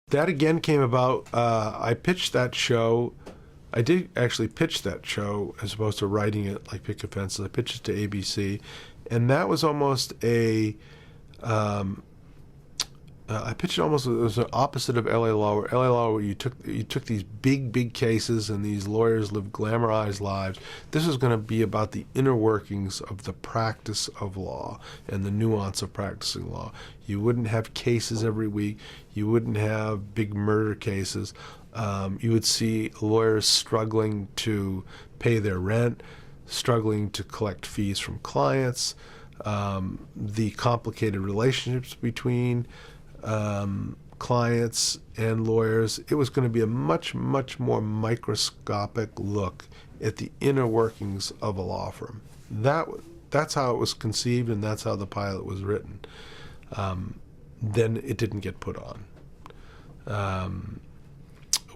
That again came about. I pitched that show. I did actually pitch that show as opposed to writing it like Picket Fences. I pitched it to ABC, and that was almost a. I pitched it almost as the opposite of LA Law, where LA Law, where you took these big cases and these lawyers lived glamorized lives. This is going to be about the inner workings of the practice of law and the nuance of practicing law. You wouldn't have cases every week. You wouldn't have big murder cases. You would see lawyers struggling to pay their rent, struggling to collect fees from clients, the complicated relationships between clients and lawyers. It was going to be a much more microscopic look at the inner workings of a law firm. That's how it was conceived, and that's how the pilot was written. Then it didn't get put on.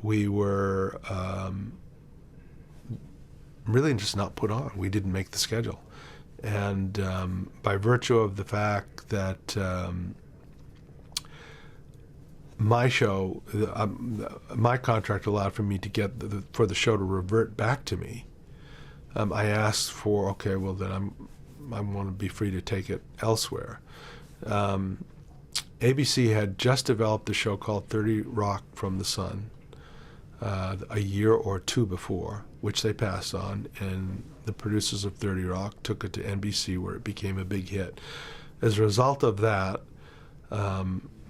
We were really just not put on. We didn't make the schedule. And by virtue of the fact that my show, my contract allowed for me to get for the show to revert back to me. I asked for, okay, well then I want to be free to take it elsewhere. ABC had just developed a show called 30 Rock from the Sun a year or two before, which they passed on, and the producers of 30 Rock took it to NBC, where it became a big hit. As a result of that,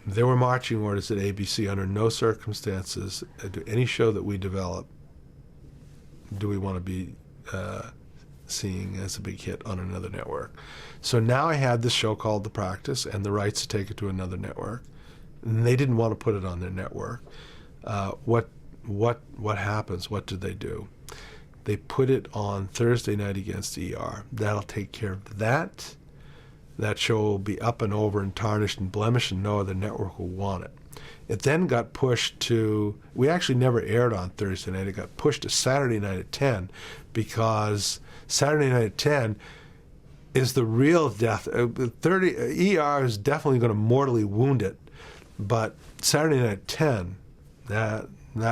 there were marching orders at ABC: under no circumstances, any show that we develop, do we want to be seeing as a big hit on another network. So now I had this show called The Practice and the rights to take it to another network. And they didn't want to put it on their network. What happens? What did they do? They put it on Thursday night against ER. That'll take care of that. That show will be up and over and tarnished and blemished, and no other network will want it. It then got pushed to, we actually never aired on Thursday night. It got pushed to Saturday night at 10, because Saturday night at 10 is the real death. 30 ER is definitely going to mortally wound it, but Saturday night at 10, that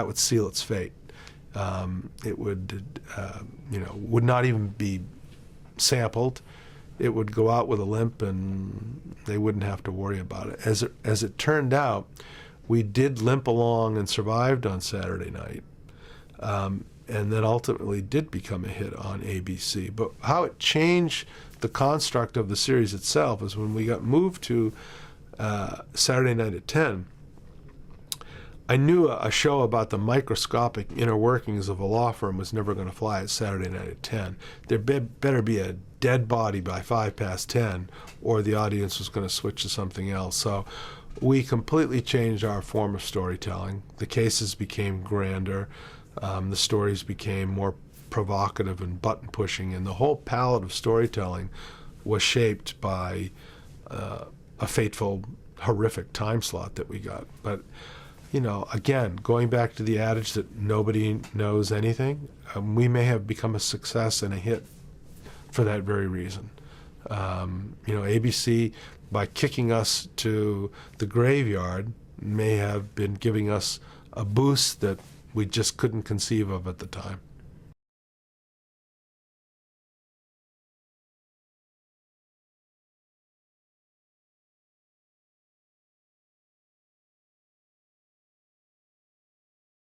would seal its fate. It would, would not even be sampled. It would go out with a limp, and they wouldn't have to worry about it. As it turned out, we did limp along and survived on Saturday night, and then ultimately did become a hit on ABC. But how it changed the construct of the series itself is when we got moved to Saturday night at 10, I knew a show about the microscopic inner workings of a law firm was never going to fly at Saturday night at 10. There better be a dead body by 10, or the audience was going to switch to something else. So we completely changed our form of storytelling. The cases became grander. The stories became more provocative and button-pushing, and the whole palette of storytelling was shaped by a fateful, horrific time slot that we got. But again, going back to the adage that nobody knows anything, we may have become a success and a hit for that very reason. ABC, by kicking us to the graveyard, may have been giving us a boost that we just couldn't conceive of at the time.